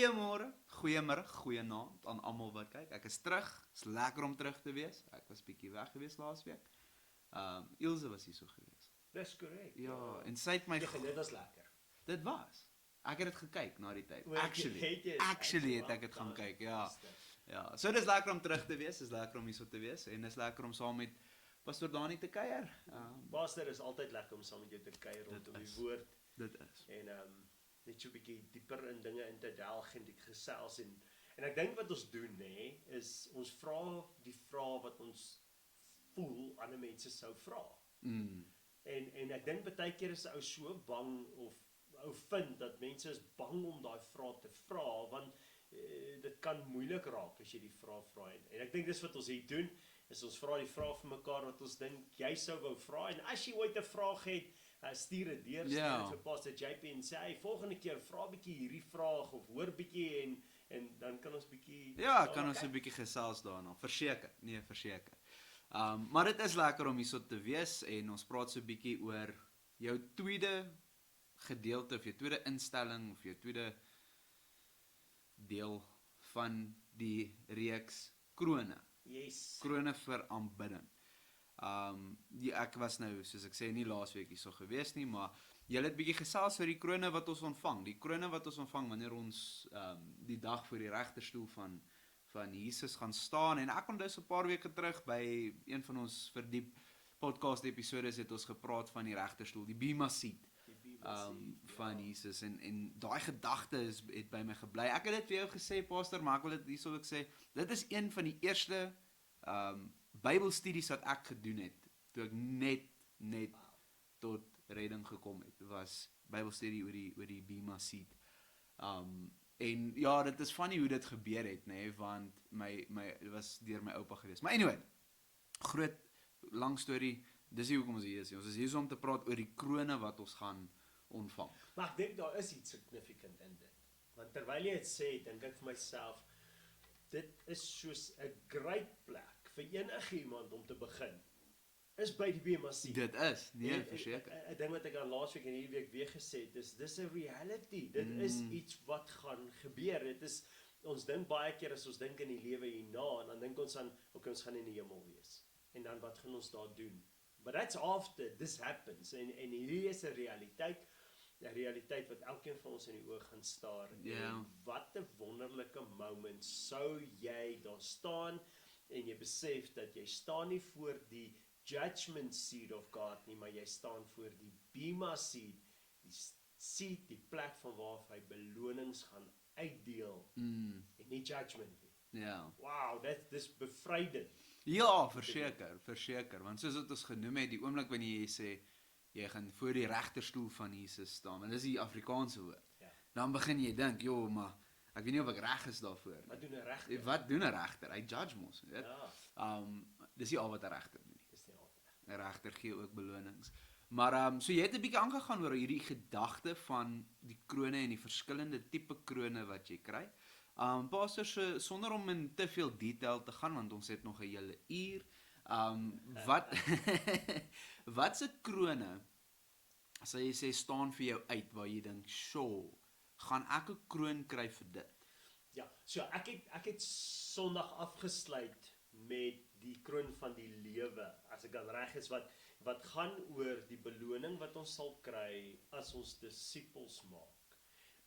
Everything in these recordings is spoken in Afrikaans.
Goeiemôre, goeiemiddag, goeienaand aan almal wat kyk. Ek is terug. Is lekker om terug te wees. Ek was bietjie weg gewees laasweek. Ilse was hier so gewees. Dis korrek. Ja, en sy het my dit was lekker. Dit was. Ek het dit gekyk na die tyd. O, Actually het ek dit gaan kyk, ja. Ja, so dis lekker om terug te wees, is lekker om hier so te wees en is lekker om saam met Pastor Dani te kuier. Pastor, is altyd lekker om saam met jou te kuier rondom die woord. Dit is. En net so 'n bietjie dieper in dinge in te delg en die gesels en ek dink wat ons doen is ons vra die vrae wat ons voel ander mense sou vra. En ek dink baie keer is ou so bang of ou vind dat mense is bang om daai vrae te vra want dit kan moeilik raak as jy die vrae vra en ek dink dis wat ons hier doen is ons vra die vrae vir mekaar wat ons dink jy sou wou vra en as jy ooit 'n vraag het stuur dit deur vir Pastor JP en sê hey, volgende keer vra bietjie hierdie vraag of hoor bietjie en dan kan ons bietjie kan ons 'n bietjie gesels daarna. Verseker. Maar dit is lekker om hierso te wees en ons praat so 'n bietjie oor jou tweede gedeelte of jou tweede instelling of jou tweede deel van die reeks krone. Yes. Krone vir aanbidding. Ek was nou, soos ek sê, nie laasweek hier so gewees nie, maar julle het bietjie gesels oor die krone wat ons ontvang. Die krone wat ons ontvang wanneer ons die dag voor die regterstoel van Jesus gaan staan. En ek onthou so 'n paar weke terug by een van ons verdiep podcast episodes het ons gepraat van die regterstoel, die Bema seat. Van Jesus en daai gedagte het by my gebly. Ek het dit vir jou gesê, Pastor, maar ek wil dit hierso ook sê, dit is een van die eerste Bybelstudies wat ek gedoen het toe ek net tot redding gekom het. Was Bybelstudie oor die Bema seat. En ja, dit is funny hoe dit gebeur het, want dit was deur my oupa gewees. Maar anyway, groot lang storie, dis nie hoekom ons hier is. Ons is hier om te praat oor die krone wat ons gaan ontvang. Maar ek dink daar is iets significant in dit. Want terwyl jy dit sê, dink ek vir myself, dit is soos 'n great plek vir enige iemand om te begin. Is by die Bema seat. Dit is, verseker. 'n ding wat ek aan laasweek en hierdie week weer gesê het, dis 'n reality. Dit is iets wat gaan gebeur. Dit is ons dink baie keer as ons dink in die lewe hierna en dan dink ons aan ons gaan in die hemel wees. En dan wat gaan ons daar doen? But that's after this happens. En hierdie is 'n realiteit. 'n realiteit wat elkeen van ons in die oë gaan staar. En wat 'n wonderlike moment sou jy daar staan en jy besef dat jy staan nie voor die judgment seat of God nie, maar jy staan voor die Bema seat, die seat, die plek van waar hy belonings gaan uitdeel en nie judgment nie. Wow, dis bevrydend. Ja, verseker, want soos wat ons genoem het, die oomblik wanneer jy sê jy gaan voor die regterstoel van Jesus staan, en dis die Afrikaanse woord. Dan begin jy dink, maar ek weet nie of ek reg is daarvoor. Wat doen 'n regter? Wat doen 'n regter? Hy judge mos, weet? Dis nie al wat 'n regter doen nie. Dis nie al. 'n Regter gee ook belonings. Maar so jy het 'n bietjie aangegaan oor hierdie gedagte van die krone en die verskillende tipe krone wat jy kry. Pastor, sonder om in te veel detail te gaan, want ons het nog 'n hele uur. Wat se krone sal jy sê staan vir jou uit waar jy dink, gaan ek 'n kroon kry vir dit? Ja, so ek het Sondag afgesluit met die kroon van die lewe, as ek dan reg is, wat gaan oor die beloning wat ons sal kry as ons disippels maak.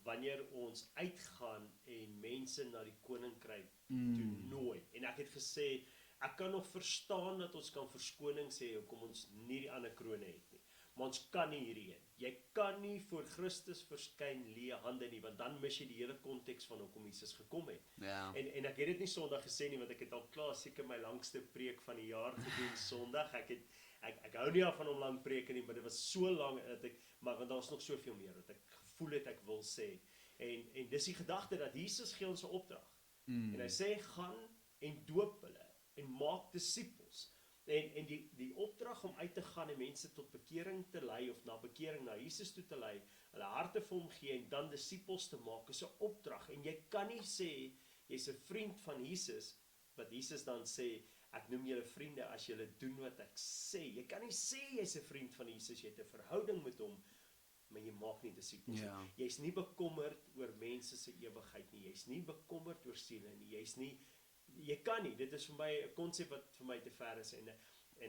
Wanneer ons uitgaan en mense na die koninkryk toe nooi. En ek het gesê, ek kan nog verstaan dat ons kan verskoning sê hoekom ons nie die ander krone het nie. Maar ons kan nie hierdie een. Jy kan nie voor Christus verskyn leë hande nie, want dan mis jy die hele konteks van hoekom Jesus gekom het. En ek het dit nie Sondag gesê nie, want ek het al klaar seker my langste preek van die jaar gedoen Sondag. Ek hou nie af van om lang preke nie, maar dit was so lank maar want daar is nog soveel meer wat ek gevoel het ek wil sê. En dis die gedagte dat Jesus gee ons 'n opdrag. En hy sê gaan en doop hulle en maak disippels. En die opdrag om uit te gaan en mense tot bekering te lei of na bekering na Jesus toe te lei, hulle harte vir hom gee en dan disippels te maak is 'n opdrag. En jy kan nie sê jy's 'n vriend van Jesus wat Jesus dan sê ek noem julle vriende as julle doen wat ek sê. Jy kan nie sê jy's 'n vriend van Jesus, jy het 'n verhouding met hom maar jy maak nie disippels Ja. nie. Jy's nie bekommerd oor mense se ewigheid nie. Jy's nie bekommerd oor siele nie. Jy kan nie. Dit is vir my 'n konsep wat vir my te ver is en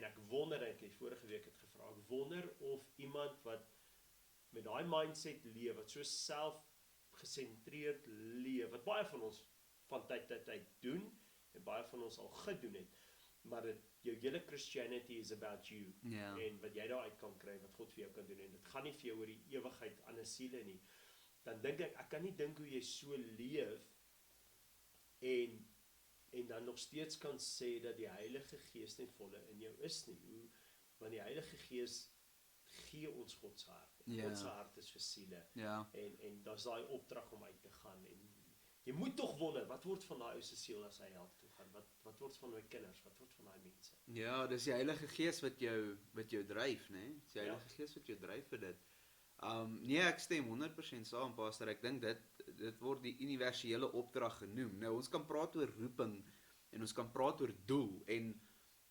ek wonder, ek vorige week het gevra, ek wonder of iemand wat met daai mindset leef, wat so selfgesentreerd leef, wat baie van ons van tyd tot tyd doen en baie van ons al gedoen het, maar jou hele Christianity is about you Ja. en wat jy daaruit kan kry, wat God vir jou kan doen en dit gaan nie vir jou oor die ewigheid ander siele nie, dan dink ek kan nie dink hoe jy so leef en dan nog steeds kan sê dat die Heilige Gees ten volle in jou is nie, want die Heilige Gees gee ons God se hart, Ja. God se hart is vir siele, Ja. en daar's daai opdrag om uit te gaan, en jy moet tog wonder, wat word van daai ou se siel as hy hel toe gaan, wat word van my kinders, wat word van daai mense? Ja, dis die Heilige Gees wat jou dryf, né? Dis die Ja. Heilige Gees wat jou dryf vir dit. Nee, ek stem 100% saam, pastor. Ek dink dit word die universele opdrag genoem. Nou ons kan praat oor roeping en ons kan praat oor doel en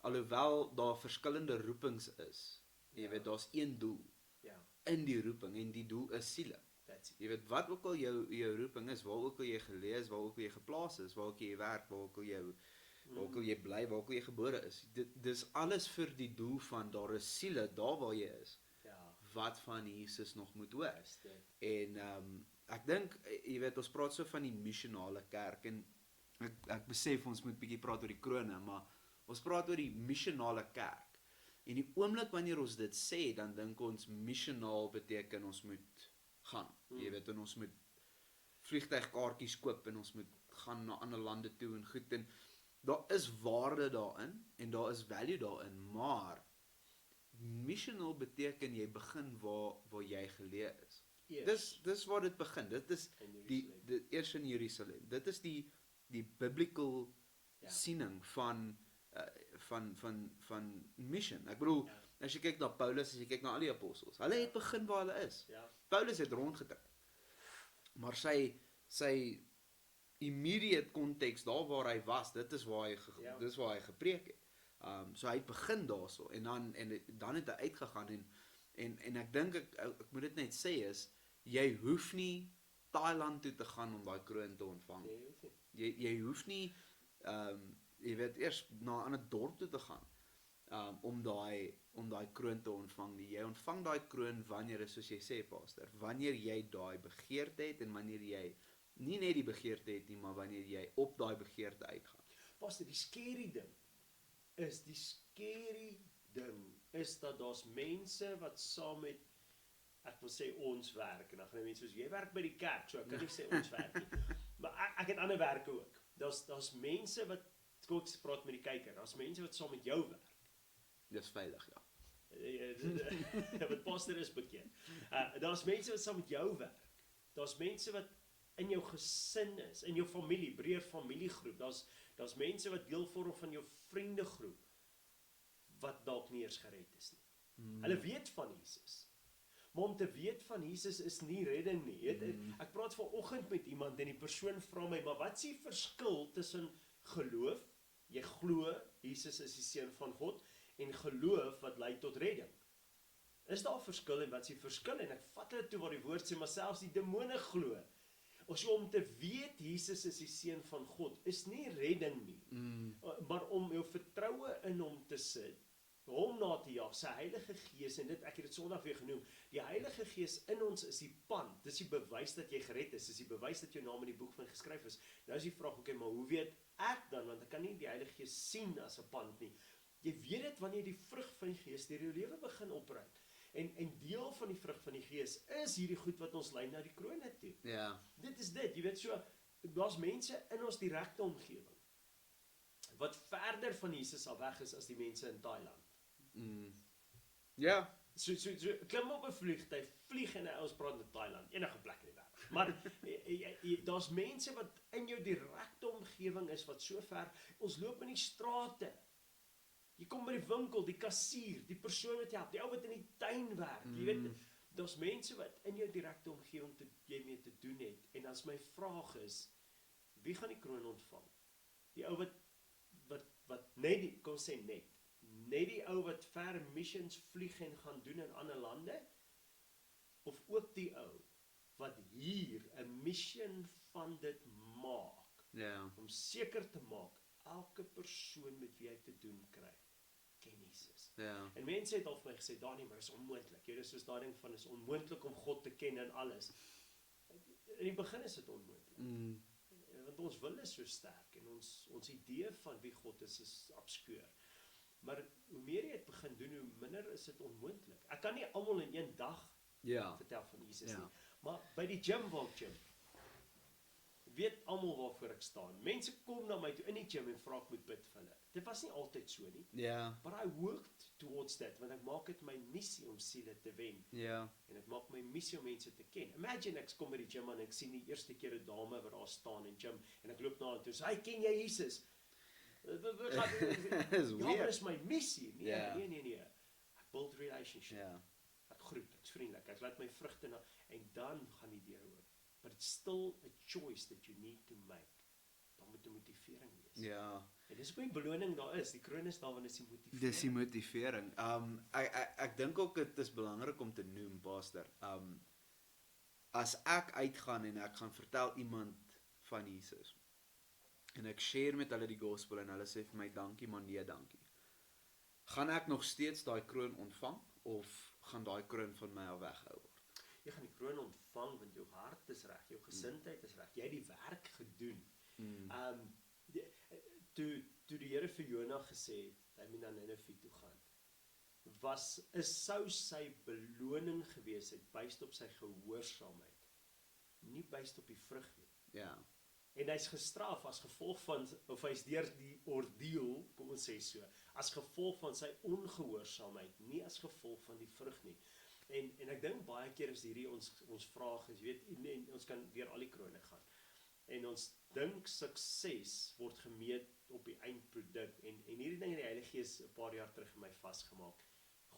alhoewel daar verskillende roepings is, jy Ja. weet daar's een doel Ja, in die roeping en die doel is siele. that's it. Jy weet wat ook al jou roeping is, waar ook al jy gelees, waar ook al jy geplaas is, waar ook al jy werk, waar ook al jy bly, waar ook al jy gebore is. Dis alles vir die doel van daar is siele daar waar jy is Ja, wat van Jesus nog moet hoor. is dit. En ek dink jy weet ons praat so van die missionale kerk en ek besef ons moet bietjie praat oor die krone, maar ons praat oor die missionale kerk. En die oomblik wanneer ons dit sê, dan dink ons missionaal beteken ons moet gaan. Jy weet, en ons moet vliegtuigkaartjies koop en ons moet gaan na ander lande toe en goed en daar is waarde daarin en daar is value daarin, maar missionaal beteken jy begin waar jy geleë is. Dis waar dit begin. Dit is die eers in Jerusalem. Dit is die biblical siening van mission. Ek bedoel, as jy kyk na Paulus, as jy kyk na al die apostels, hulle het begin waar hulle is. Ja. Paulus het rondgetrek. Maar sy immediate konteks daar waar hy was, dit is waar hy gepreek het. So hy het begin daarso en dan het hy uitgegaan en ek dink ek moet dit net sê is jy hoef nie Thailand toe te gaan om daai kroon te ontvang. Nee, Jy hoef nie jy weet eers na 'n ander dorp toe te gaan om daai kroon te ontvang nie. Jy ontvang daai kroon wanneer, soos jy sê pastor, wanneer jy daai begeerte het en wanneer jy nie net die begeerte het nie, maar wanneer jy op daai begeerte uitgaan. Pastor, die scary ding is dat daar's mense wat saam met, ek wil sê ons werk, en dan gaan mense soos, jy werk by die kerk, so ek kan nie sê ons werk nie, maar ek het ander werke ook. Daar's mense wat, ek praat met die kyker, daar's mense wat saam met jou werk. Dis veilig, ja. Wat pastor is bekend. Daar's mense wat saam met jou werk. Daar's mense wat in jou gesin is, in jou familie, breër familiegroep. Daar's mense wat deel vorm van jou vriendegroep wat dalk nie eers gered is nie. Hulle weet van Jesus. Maar om te weet van Jesus is nie redding nie. Ek praat vanoggend met iemand en die persoon vra my, maar wat is die verskil tussen geloof, jy glo Jesus is die seun van God, en geloof wat lei tot redding? Is daar 'n verskil en wat is die verskil? En ek vat hulle toe waar die woord sê, maar selfs die demone glo. Om te weet Jesus is die seun van God, is nie redding nie, maar om jou vertroue in hom te sit, hom na te jaag, sy Heilige Gees, en ek het dit Sondag weer genoem, die Heilige Gees in ons is die pand, dis die bewys dat jy gered is, dis die bewys dat jou naam in die boek van geskryf is. Nou is die vraag, okay, maar hoe weet ek dan, want ek kan nie die Heilige Gees sien as 'n pand nie. Jy weet dit wanneer die vrug van die Gees deur jou lewe begin opruim. En deel van die vrug van die Gees is hierdie goed wat ons lei na die krone toe. Ja. Dit is dit, jy weet so, daar's mense in ons direkte omgewing wat verder van Jesus al weg is as die mense in Thailand. Ja. So klim op 'n vliegtuig, vlieg en ons praat met Thailand, enige plek in die wêreld. Maar daar's mense wat in jou direkte omgewing is wat so ver, ons loop in die strate. Jy kom by die winkel, die kassier, die persoon wat jy help, die ou wat in die tuin werk. Jy weet, daar's mense wat in jou direkte omgewing jy mee te doen het. En as my vraag is, wie gaan die kroon ontvang? Die ou wat net die, kom sê net die ou wat ver missions vlieg en gaan doen in ander lande, of ook die ou wat hier 'n mission van dit maak, Ja. om seker te maak elke persoon met wie hy te doen kry, ken Jesus. Ja. En mense het al vir my gesê, Dani, maar dit is onmoontlik. Jy, dis soos daai ding van is onmoontlik om God te ken en alles. In die begin is dit onmoontlik. Want ons wil is so sterk en ons idee van wie God is obskuur. Maar hoe meer jy dit begin doen, hoe minder is dit onmoontlik. Ek kan nie almal in een dag Ja. vertel van Jesus Ja. nie. Maar by die gym waar ek gym, weet almal waarvoor ek staan. Mense kom na my toe in die gym en vra ek moet bid vir hulle. Dit was nie altyd so nie. Ja. But I worked towards that, want ek maak dit my missie om siele te wen. Ja. En ek maak my missie om mense te ken. Imagine ek kom by die gym en ek sien die eerste keer 'n dame wat daar staan in gym en ek loop na haar toe en sê, "Hey, ken jy Jesus?" Is Ja, maar weird. dis my missie. Nee, Ja. nee. Ek build relationship. Ja. Ek groet, ek's vriendelik. Ek laat my vrugte na en dan gaan die deur oop. But it's still a choice that you need to make. Daar moet 'n motivering wees. Ja. En dis hoe die beloning daar is. Die kroon is daar wanneer is die motivering. Dis die motivering. Ek dink ook dit is belangrik om te noem, pastor. As ek uitgaan en ek gaan vertel iemand van Jesus en ek share met hulle die gospel en hulle sê vir my dankie, maar nee dankie. Gaan ek nog steeds daai kroon ontvang of gaan daai kroon van my af weggehou word? Jy gaan die kroon ontvang want jou hart is reg, jou gesindheid is reg. Jy het die werk gedoen. Toe die Here vir Jona gesê het, hy moet na Ninive toe gaan, sou sy beloning gewees het based op sy gehoorsaamheid, nie based op die vrug nie. Ja. En hy's gestraf as gevolg van, of hy's deur die oordeel, kom ons sê so, as gevolg van sy ongehoorsaamheid, nie as gevolg van die vrug nie. En ek dink baie keer is hierdie ons vraag is, weet, en ons kan deur al die krone gaan. En ons dink sukses word gemeet op die eindproduk. En hierdie ding in die Heilige Gees 'n paar jaar terug in my vasgemaak.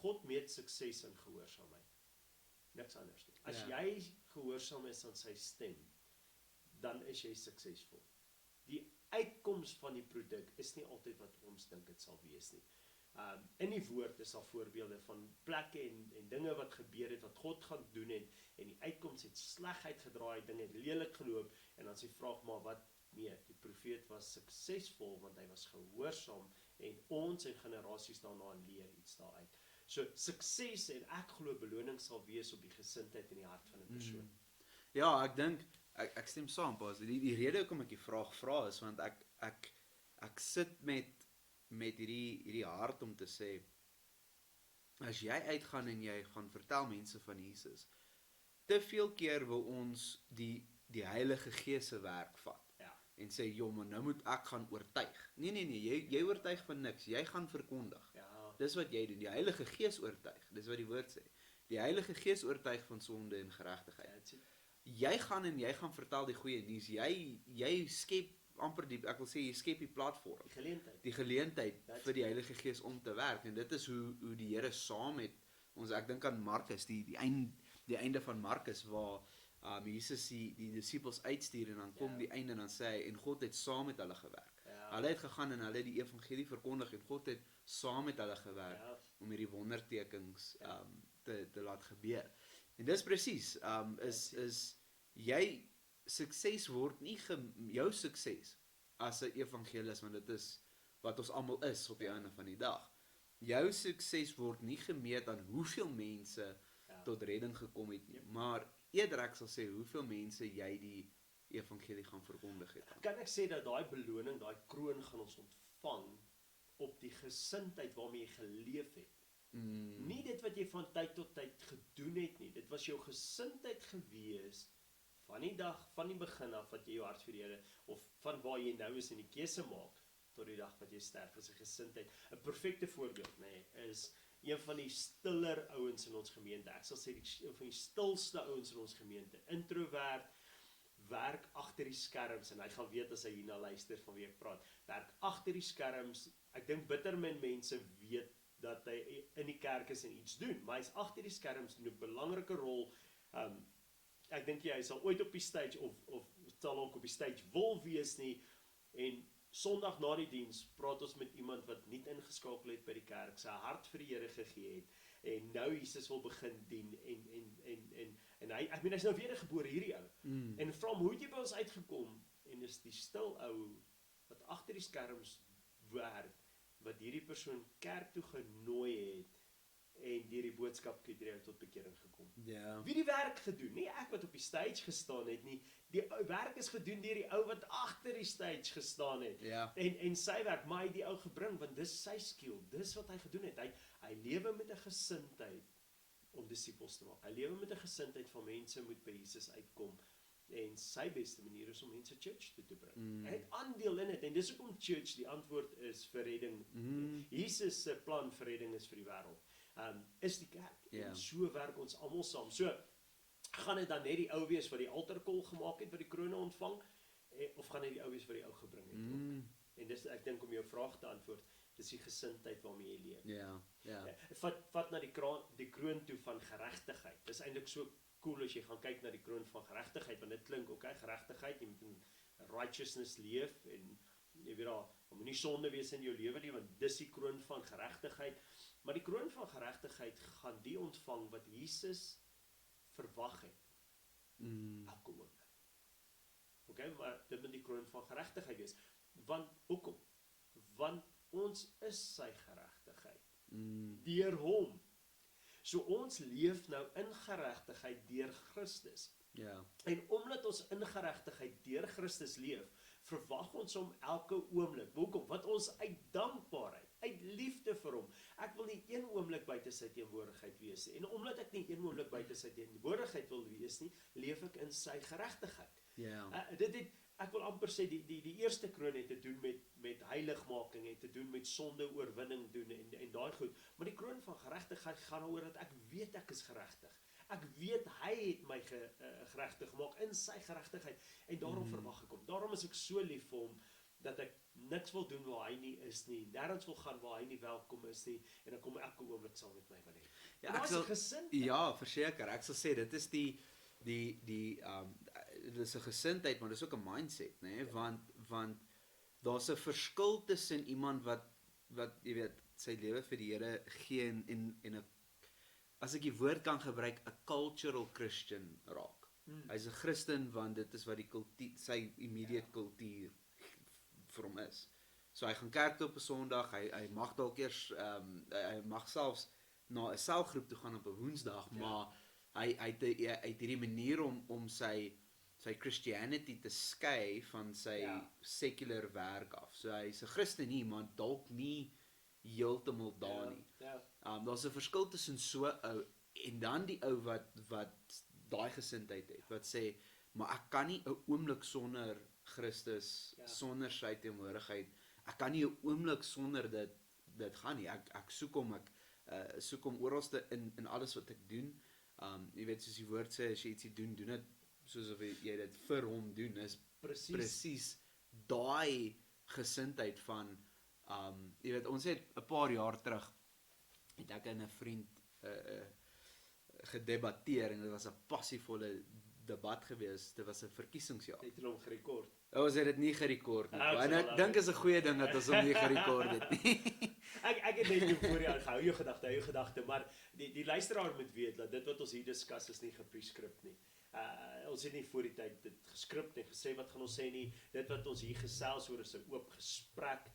God meet sukses in gehoorsaamheid. Niks anders nie. As jy gehoorsaam is aan sy stem, dan is jy suksesvol. Die uitkoms van die produk is nie altyd wat ons dink dit sal wees nie. In die woord is daar voorbeelde van plekke en dinge wat gebeur het, wat God gaan doen het, en die uitkoms het sleg uitgedraai, dinge het lelik geloop, en dan is die vraag maar wat, nee, die profeet was suksesvol, want hy was gehoorsaam, en ons en generasies daarna leer iets daaruit. So, sukses en ek glo beloning sal wees op die gesindheid in die hart van 'n persoon. Ja, ek dink, ek stem saam, pas. Die rede hoekom ek die vraag vra is, want ek sit met hierdie hart om te sê, as jy uitgaan en jy gaan vertel mense van Jesus, te veel keer wil ons die Heilige Gees se werk vat. Ja. En sê, joh, maar nou moet ek gaan oortuig. Nee, jy oortuig van niks, jy gaan verkondig. Ja. Dis wat jy doen, die Heilige Gees oortuig, dis wat die woord sê. Die Heilige Gees oortuig van sonde en geregtigheid. Jy gaan vertel die goeie nuus, jy skep amper ek wil sê, jy skep die platform. Die geleentheid vir die Heilige Gees om te werk, en dit is hoe die Here saam met ons, ek dink aan Markus, die einde van Markus, waar Jesus die disippels uitstuur, en dan kom die einde, en dan sê hy, en God het saam met hulle gewerk. Hulle het gegaan en hulle het die evangelie verkondig, en God het saam met hulle gewerk, om hierdie wondertekens te laat gebeur. En dis presies, is jy sukses word nie jou sukses as 'n evangelis, want dit is wat ons almal is op die einde van die dag. Jou sukses word nie gemeet aan hoeveel mense tot redding gekom het nie, maar eerder ek sal sê hoeveel mense jy die evangelie gaan verkondig het. Kan ek sê dat daai beloning, daai kroon gaan ons ontvang op die gesindheid waarmee jy geleef het. Nie dit wat jy van tyd tot tyd gedoen het nie. Dit was jou gesindheid gewees van die dag, van die begin af wat jy jou hart vir die Here, of van waar jy nou is in die keuse maak, tot die dag wat jy sterf, is 'n gesindheid. 'n Perfekte voorbeeld, is een van die stiller ouens in ons gemeente. Ek sal sê een van die stilste ouens in ons gemeente. Introvert, werk agter die skerms, en hy gaan weet as hy hierna luister van wie ek praat. Werk agter die skerms. Ek dink bitter min mense weet dat hy in die kerk is en iets doen, maar hy's agter die skerms, doen 'n belangrike rol. Ek dink hy sal ooit op die stage of sal ook op die stage wil wees nie, en Sondag na die diens praat ons met iemand wat nie ingeskakel het by die kerk, sy hart vir die Here gegee het, en nou Jesus wil begin dien en hy, ek meen hy's nou wedergebore hierdie ou. En vra hom, hoe het jy by ons uitgekom? En is die stil ou wat agter die skerms werk, wat hierdie persoon kerk toe genooi het en deur die boodskap het tot bekering gekom. Ja. Wie die werk gedoen? Nie ek wat op die stage gestaan het nie. Die werk is gedoen deur die ou wat agter die stage gestaan het. Ja. En sy werk, maar hy het die ou gebring, want dis sy skill, dis wat hy gedoen het. Hy lewe met 'n gesindheid om disippels te maak. Hy lewe met 'n gesindheid van mense moet by Jesus uitkom. En sy beste manier is om mense church toe te bring. Hy het aandeel in dit, en dis hoekom church die antwoord is vir redding. Jesus se plan vir redding is vir die wêreld. Is die kerk. Ja. En so werk ons almal saam. So gaan dit dan net die ou wees wat die altarkol gemaak het, wat die krone ontvang, of gaan dit die ou wees wat die ou gebring het ook? En dis, ek dink om jou vraag te antwoord, dis die gesindheid waarmee jy leef. Ja, ja. Vat na die kroon toe van geregtigheid. Dis eintlik so cool as jy gaan kyk na die kroon van geregtigheid, want dit klink okay, geregtigheid, jy moet in righteousness leef en jy weet daar moenie sonde wees in jou lewe nie, want dis die kroon van geregtigheid. Maar die kroon van geregtigheid gaan die ontvang wat Jesus verwag het. Elke oomblik. Okay, maar dit moet die kroon van geregtigheid wees. Want hoekom? Want ons is sy geregtigheid. Deur hom. So ons leef nou in geregtigheid deur Christus. Ja. En omdat ons in geregtigheid deur Christus leef, verwag ons hom elke oomblik. Hoekom? Want ons uit dankbaarheid, uit liefde vir hom. Ek wil nie een oomblik buite sy teenwoordigheid wees nie. En omdat ek nie een oomblik buite sy teenwoordigheid wil wees nie, leef ek in sy geregtigheid. Ja. Ek wil amper sê die eerste kroon het te doen met heiligmaking, het te doen met sonde oorwinning doen en daai goed. Maar die kroon van geregtigheid gaan oor dat ek weet ek is geregtig. Ek weet hy het my geregtig gemaak in sy geregtigheid en daarom verwag ek hom. Daarom is ek so lief vir hom dat ek niks wil doen waar hy nie is nie, nêrens wil gaan waar hy nie welkom is nie en dan kom elke oomblik saam met my wil hê. Ja, ek sal gesind. Ja, verseker. Ek sal sê dit is dit is 'n gesindheid, maar dis ook 'n mindset, né? Want daar's 'n verskil tussen iemand wat jy weet sy lewe vir die Here gee en 'n, as ek die woord kan gebruik, 'n cultural Christian raak. Hy's 'n Christen want dit is wat die kultuur, sy immediate kultuur vir hom is. So hy gaan kerk toe op 'n Sondag, hy mag dalk eers hy mag selfs na 'n selgroep toe gaan op 'n Woensdag, maar hy het hierdie manier om sy Christianity te skei van sy secular werk af. So hy's 'n Christen nie, maar dalk nie heeltemal daar nie. Daar's 'n verskil tussen so 'n ou en dan die ou wat daai gesindheid het, wat sê, maar ek kan nie 'n oomblik sonder Christus, sonder sy teenwoordigheid, ek kan nie 'n oomblik sonder dit gaan nie. Ek soek hom, soek hom oralste in alles wat ek doen. Jy weet, soos die woord sê, as jy ietsie doen dit soos of jy dit vir hom doen, is presies daai gesindheid van, jy weet, ons het 'n paar jaar terug, het ek en 'n vriend gedebatteer, en dit was 'n passievolle debat gewees, dit was 'n verkiesingsjaar. Het hulle hom gerekord? Ons het dit nie gerekord nie, en ek dink is 'n goeie ding dat ons hom nie gerekord het nie. Ek het net voor jou gehou jou gedagte, maar die luisteraar moet weet dat dit wat ons hier discuss is nie geprescript nie. Ons het nie voor die tyd dit geskryp en gesê wat gaan ons sê nie. Dit wat ons hier gesels oor is 'n oop gesprek.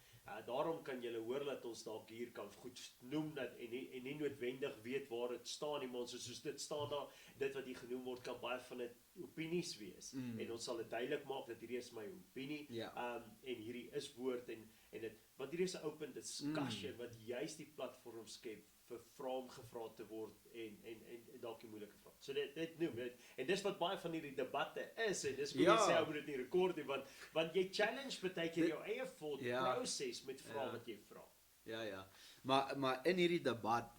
Daarom kan julle hoor dat ons dalk hier kan goed noem dat en nie noodwendig weet waar dit staan nie, maar soos dit staan daar, dit wat hier genoem word kan baie van dit opinies wees. En ons sal dit duidelik maak dat hierdie is my opinie. En hierdie is woord en dit, want hierdie is 'n open discussion wat juist die platform skep vir vra om gevra te word en dalk die moeilike vrae. So dit noem dit. En dis wat baie van hierdie debatte is en dis hoe jy sê ou moet dit nie rekord nie, want jy challenge baie keer jou eie thought proses met vrae wat jy vra. Ja. Maar in hierdie debat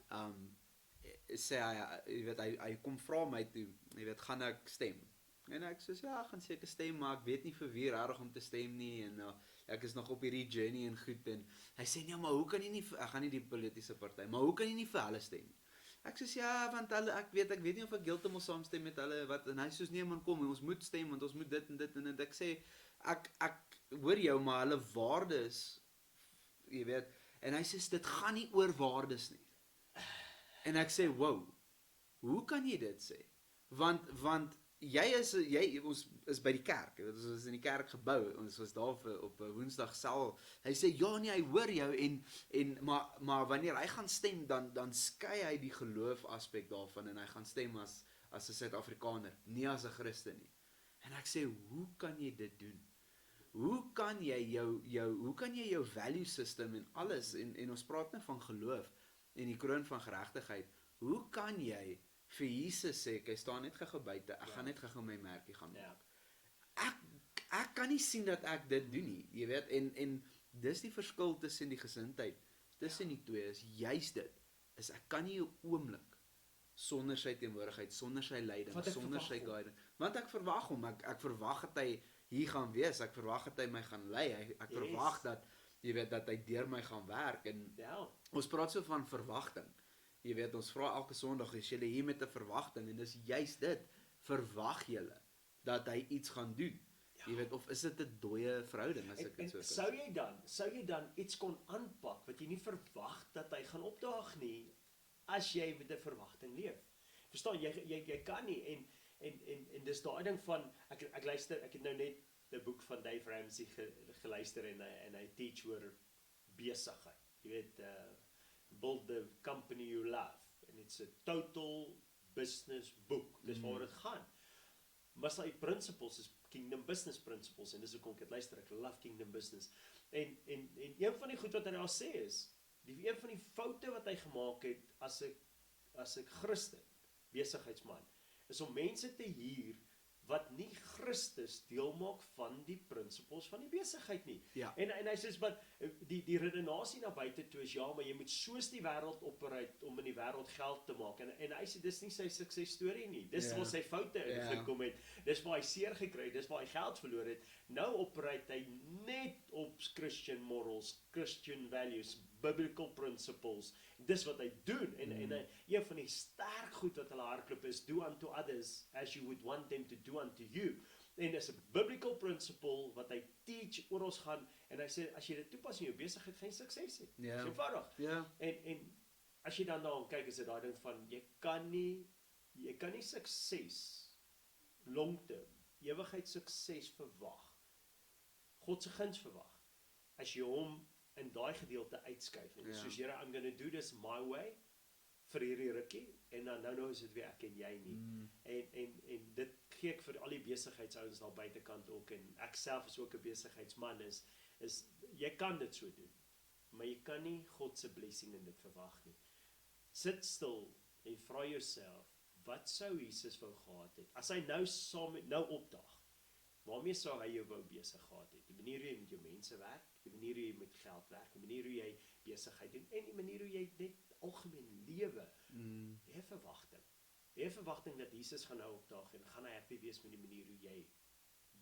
sê jy weet hy kom vra my toe, jy weet, gaan ek stem? En ek sê ja, gaan seker stem, maar ek weet nie vir wie regtig om te stem nie en ek is nog op hierdie journey en goed en hy sê nee, maar hoe kan jy nie ek gaan nie die politieke party, maar hoe kan jy nie vir hulle stem nie? Ek sê ja, want hulle ek weet nie of ek heeltemal saamstem met hulle wat en hy sê nee man, kom, ons moet stem want ons moet dit en dit en ek sê ek hoor jou, maar hulle waardes, jy weet, en hy sê dit gaan nie oor waardes nie. En ek sê, wow, hoe kan jy dit sê? Want ons is by die kerk, ons is in die kerkgebou, ons was daar op 'n Woensdag sel. Hy sê ja nee, hy hoor jou maar wanneer hy gaan stem dan skei hy die geloof aspek daarvan en hy gaan stem as 'n Suid-Afrikaner, nie as 'n Christen nie. En ek sê, hoe kan jy dit doen? Hoe kan jy jou value system en alles en ons praat nou van geloof en die kroon van geregtigheid. Hoe kan jy vir Jesus sê, ek staan net gou buite, ek gaan net gou my merkie gaan maak. Ek kan nie sien dat ek dit doen nie, jy weet, en dis die verskil tussen die gesindheid, tussen die twee is juist dit, is ek kan nie 'n oomblik sonder sy teenwoordigheid, sonder sy leiding, sonder sy guidance, want ek verwag hom, ek verwag dat hy hier gaan wees, ek verwag dat hy my gaan lei, ek verwag dat, jy weet, dat hy deur my gaan werk, en ons praat so van verwagting, jy weet, ons vra elke Sondag, is julle hier met 'n verwagting, en dis juist dit, verwag julle, dat hy iets gaan doen, jy weet, of is dit 'n dooie verhouding, as ek dit so kan sou jy dan iets kon aanpak, wat jy nie verwag dat hy gaan opdaag nie, as jy met 'n verwagting leef. Verstaan, jy kan nie, en dis daai ding van, ek luister, ek het nou net 'n boek van Dave Ramsey geluister, en hy teach oor besigheid, jy weet, build the company you love, and it's a total business book, dis waar dit gaan, maar sy principles is kingdom business principles, en dis hoekom ek het luister, ek love kingdom business, en een van die goed wat hy daar sê is, een van die foute wat hy gemaak het, as 'n Christen, besigheidsman, is om mense te huur, wat nie Christus deel maak van die principles van die besigheid nie. Ja. En hy sê, maar die redenasie na buite toe is, ja, maar jy moet soos die wêreld operate, om in die wêreld geld te maak, en hy sê, dis nie sy suksesstorie nie, dis waar sy foute ingekom het, dis waar hy seer gekry het, dis waar hy geld verloor het, nou operate hy net op Christian morals, Christian values, biblical principles, dis wat hy doen, en een van die sterk goed wat hulle hardloop is, do unto others as you would want them to do unto you, en is 'n biblical principle, wat hy teach, oor ons gaan, en hy sê, as jy dit toepas in jou besigheid, gaan jy sukses hê, is eenvoudig, en as jy dan daaraan kyk, is dit daai ding van, jy kan nie sukses, long term, ewigheid sukses verwag, God se guns verwag, as jy hom in daai gedeelte uitskuif, en soos, Here, I'm gonna do this my way, vir hierdie rukkie, en dan nou is dit weer ek en jy nie, en dit gee ek vir al die besigheidsouens daar buitekant ook, en ek self is ook 'n besigheidsman, is jy kan dit so doen, maar jy kan nie God se blessing in dit verwag nie. Sit stil, en vra jouself, wat sou Jesus wou gehad het, as hy nou opdaag, waarmee sou hy jou wou besig gehad het, die manier hoe jy met jou mense werk, die manier hoe jy met geld werk, die manier hoe jy besigheid doen, en die manier hoe jy net algemeen lewe, jy het verwagting, dat Jesus gaan nou opdaag, en gaan hy happy wees met die manier hoe jy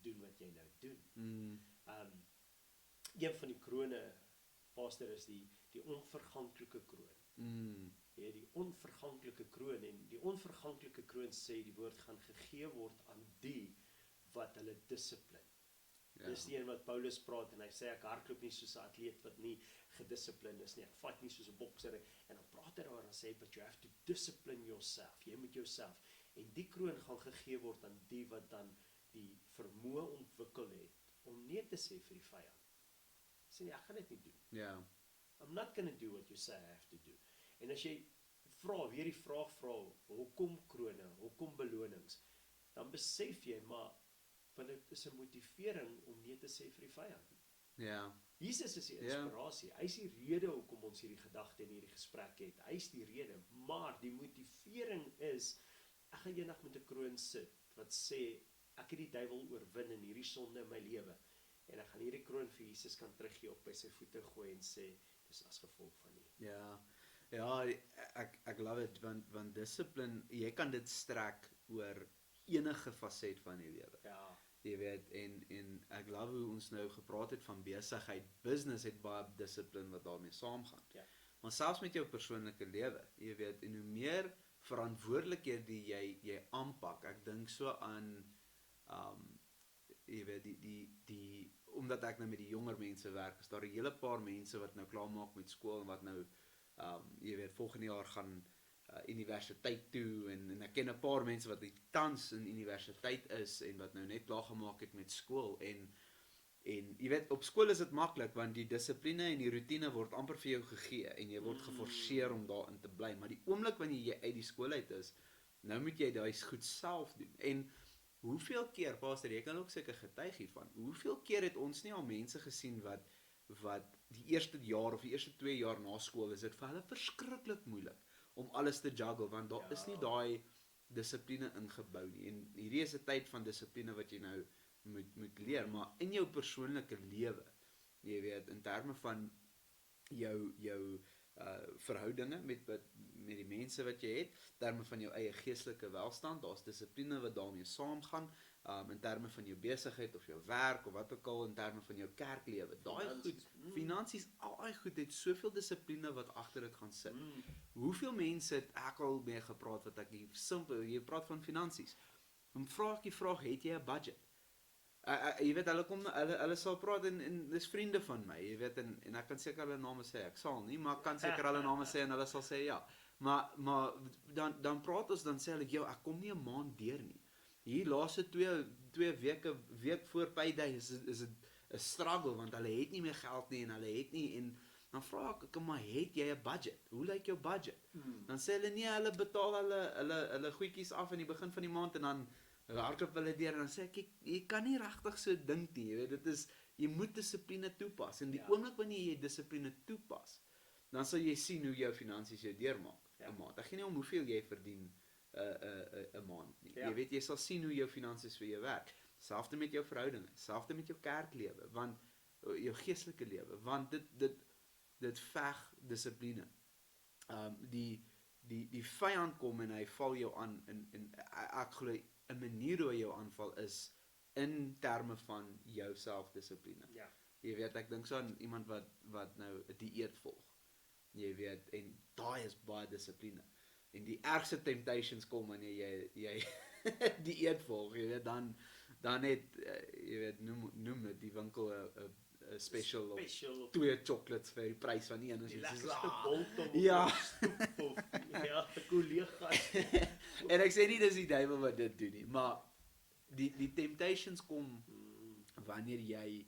doen wat jy nou doen. Een van die krone, pastor, is die onverganklike kroon. Die onverganklike kroon, en die onverganklike kroon sê, die woord gaan gegee word aan die wat hulle dissipline. Dis die een wat Paulus praat, en hy sê, ek hardloop nie soos 'n atleet wat nie gedissipline is nie, ek fight nie soos 'n bokser, en dan praat hy daar, en sê, but you have to discipline yourself, jy moet jouself, en die kroon gaan gegee word aan die wat dan die vermoë ontwikkel het, om nee te sê vir die vyand. Sê, ek gaan dit nie doen. I'm not gonna do what you say I have to do. En as jy weer die vraag vra, hoekom krone, hoekom belonings, dan besef jy, maar, want dit is 'n motivering om nee te sê vir die vyand. Jesus is die inspirasie, hy is die rede hoekom ons hierdie gedagte en hierdie gesprek het, hy is die rede, maar die motivering is, ek gaan eendag met 'n kroon sit, wat sê, ek het die duiwel oorwin in hierdie sonde in my lewe, en ek gaan hierdie kroon vir Jesus kan teruggee, op by sy voete gooi, en sê, dis as gevolg van nie. Ek love it, want discipline, jy kan dit strek oor enige facet van die lewe. Jy weet, en ek love hoe ons nou gepraat het van besigheid, business het baie discipline wat daarmee saamgaan. Maar selfs met jou persoonlike lewe, jy weet, en hoe meer verantwoordelikhede jy aanpak, ek dink so aan, jy weet, omdat ek nou met die jonger mense werk, is daar 'n hele paar mense wat nou klaar maak met skool, en wat nou, jy weet, volgende jaar gaan universiteit toe en ek ken 'n paar mense wat tans in universiteit is en wat nou net klaar gemaak het met skool en jy weet op skool is dit maklik want die dissipline en die rotine word amper vir jou gegee en jy word geforseer om daarin te bly, maar die oomblik wanneer jy uit die skool uit is, nou moet jy daai goed self doen. En hoeveel keer, Pastor, jy kan ook seker getuig hiervan, hoeveel keer het ons nie al mense gesien wat die eerste jaar of die eerste 2 jaar na skool is dit vir hulle verskriklik moeilik om alles te juggle, want daar is nie daai dissipline ingebou nie. En hierdie is 'n tyd van dissipline wat jy nou moet leer, maar in jou persoonlike lewe, jy weet, in terme van jou verhoudinge met die mense wat jy het, in terme van jou eie geestelike welstand, daar's dissipline wat daarmee saamgaan, in terme van jou besigheid of jou werk of wat ook al, in terme van jou kerklewe. Daai goed, finansies, al daai goed het soveel dissipline wat agter dit gaan sit. Hoeveel mense het ek al mee gepraat wat ek nie simpel, jy praat van finansies. Dan vra ek die vraag, het jy 'n budget? Jy weet, hulle sal praat en dis vriende van my, jy weet, en ek kan seker hulle name sê, ek sal nie, maar ek kan seker hulle name sê en hulle sal sê ja. Maar dan praat ons, dan sê hulle, ek kom nie 'n maand deur nie. Hier laaste 2 weke, week voor payday is dit 'n struggle, want hulle het nie meer geld nie en hulle het nie, en dan vra ek, maar het jy 'n budget? Hoe lyk jou budget? Dan sê hulle, nee, hulle betaal hulle goedjies af in die begin van die maand en dan hardloop hulle deur en dan sê ek, jy kan nie regtig so dink nie, jy weet, jy moet dissipline toepas, en die oomblik wanneer jy dissipline toepas, dan sal jy sien hoe jou finansies jou deurmaak, 'n maand. Ek gee nie om hoeveel jy verdien 'n maand nie. Jy weet, jy sal sien hoe jou finansies vir jou werk. Selfde met jou verhoudinge, selfde met jou kerklewe, want jou geestelike lewe, want dit veg dissipline. Die vyand kom en hy val jou aan en ek glo 'n manier hoe hy jou aanval is in terme van jou selfdissipline. Ja. Jy weet, ek dink so aan iemand wat nou 'n dieet volg. Jy weet, en daai is baie dissipline. En die ergste temptations kom wanneer jy dieet volg, jy weet, dan het jy weet, noem dit die winkel 'n special of 2 chocolates vir die prys van een, en Die jy lekkerste boltong op ja. die stoep of kollegas. En ek sê nie dis die duiwel wat dit doen nie, maar die temptations kom wanneer jy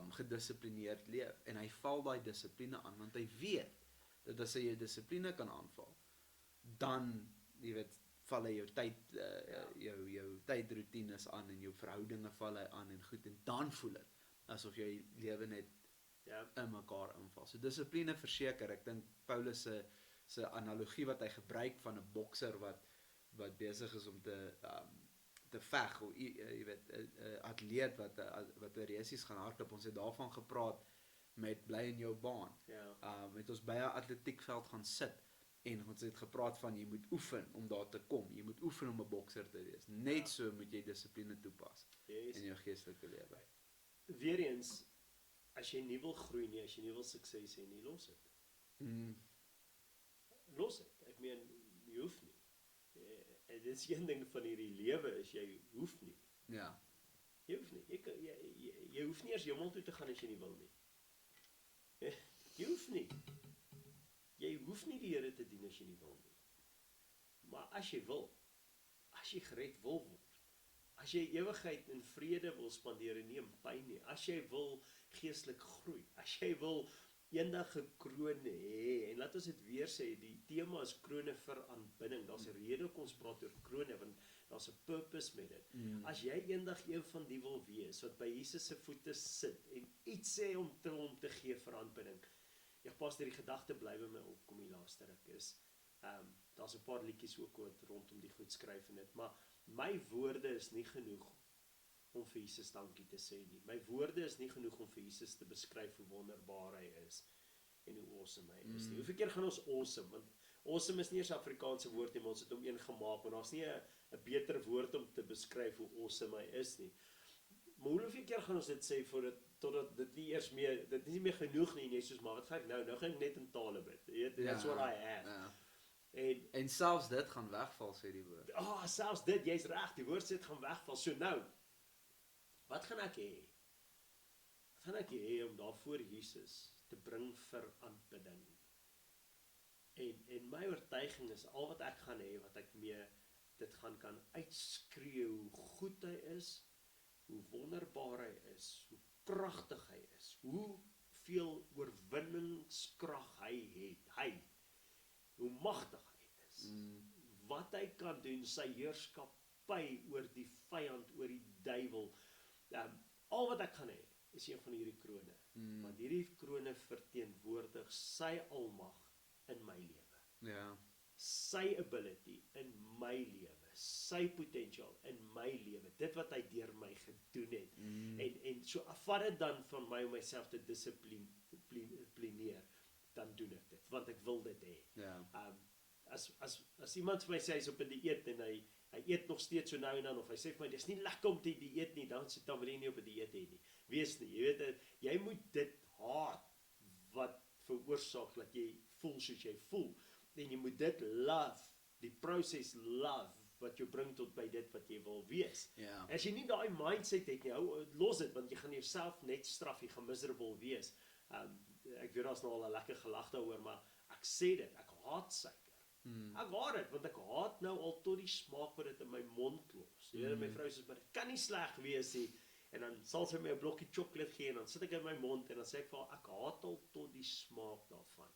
gedissiplineerd leef, en hy val daai dissipline aan, want hy weet dat as hy jou dissipline kan aanval, dan, jy weet, val hy jou tyd, jou tydroetines aan, en jou verhoudinge val hy aan, en goed, en dan voel dit asof jy lewe net in mekaar inval. So dissipline verseker, ek dink Paulus se analogie wat hy gebruik van 'n bokser wat besig is om te veg, of jy weet, 'n atleet wat 'n resies gaan hardloop, ons het daarvan gepraat met bly in jou baan. Met ons by 'n atletiekveld gaan sit, en ons het gepraat van jy moet oefen om daar te kom, jy moet oefen om 'n bokser te wees. Net so moet jy dissipline toepas in jou geestelike lewe. Weereens, as jy nie wil groei nie, as jy nie wil sukses hê nie, los dit. Los dit. Ek meen, jy hoef nie. En dit is een ding van hierdie lewe is jy hoef nie. Ja. Jy hoef nie. Jy hoef nie eers hemel toe te gaan as jy nie wil nie. Jy hoef nie. Jy hoef nie die Here te dien as jy nie wil nie. Maar as jy wil, as jy gered wil word, as jy ewigheid in vrede wil spandeer en nie in pyn nie, as jy wil geestelik groei, as jy wil eendag 'n kroon hê, en laat ons dit weer sê, die tema is krone vir aanbidding. Daar's 'n rede hoekom ons praat oor krone, want daar's 'n purpose met dit. As jy eendag een van die wil wees wat by Jesus se voete sit en iets sê om te gee vir aanbidding. Ja, pastor, die gedagte bly by my opkom die laaste ruk is, daar's 'n paar liedjies ook wat rondom die goed skryf en dit, maar my woorde is nie genoeg om vir Jesus dankie te sê nie. My woorde is nie genoeg om vir Jesus te beskryf hoe wonderbaar hy is en hoe awesome hy is nie. Hoeveel keer gaan ons awesome, want awesome is nie eers 'n Afrikaanse woord nie, maar ons het hom een gemaak, en daar's nie 'n beter woord om te beskryf hoe awesome hy is nie. Maar hoeveel keer gaan ons dit sê totdat dit nie eers meer, dit is nie meer genoeg nie, en jy soos, maar wat gaan ek nou gaan ek net in tale bid. That's what I have. Ja. En selfs dit gaan wegval, sê die woord. Selfs dit, jy's reg, die woord sê dit gaan wegval. So nou, wat gaan ek hê? Wat gaan ek hê om daar voor Jesus te bring vir aanbidding? En my oortuiging is al wat ek gaan hê, wat ek mee dit gaan kan uitskree hoe goed hy is, hoe wonderbaar hy is, hoe kragtig hy is, hoeveel oorwinningskrag hy het, hoe magtig hy is, wat hy kan doen, sy heerskappy oor die vyand, oor die duiwel. Al wat ek gaan hê, is een van hierdie krone. Want hierdie krone verteenwoordig sy almag in my lewe. Ja. Sy ability in my lewe, sy potential in my lewe, dit wat hy deur my gedoen het. En so vat dit dan van my om myself te dissiplineer, dan doen ek dit, want ek wil dit hê. Ja. As iemand vir my sê hy's op 'n dieet en hy eet nog steeds so nou en dan, of hy sê vir my, dis nie lekker om te dieet nie, dan wil jy nie op 'n dieet hê nie. Wees nie, jy weet, jy moet dit haat, wat veroorsaak dat jy voel soos jy voel, en jy moet dit love, die proses love, wat jou bring tot by dit wat jy wil wees. Ja. As jy nie daai mindset het nie, los dit, want jy gaan jouself net straf, jy gaan miserable wees. Ek weet daar's nou al 'n lekker gelag daaroor, maar ek sê dit, ek haat suiker. Ek haat dit, want ek haat nou al tot die smaak wat dit in my mond los. Jy weet, my vrou sê, maar dit kan nie sleg wees nie. En dan sal sy my 'n blokkie chocolate gee, en dan sit ek in my mond, en dan sê ek vir haar, ek haat al tot die smaak daarvan.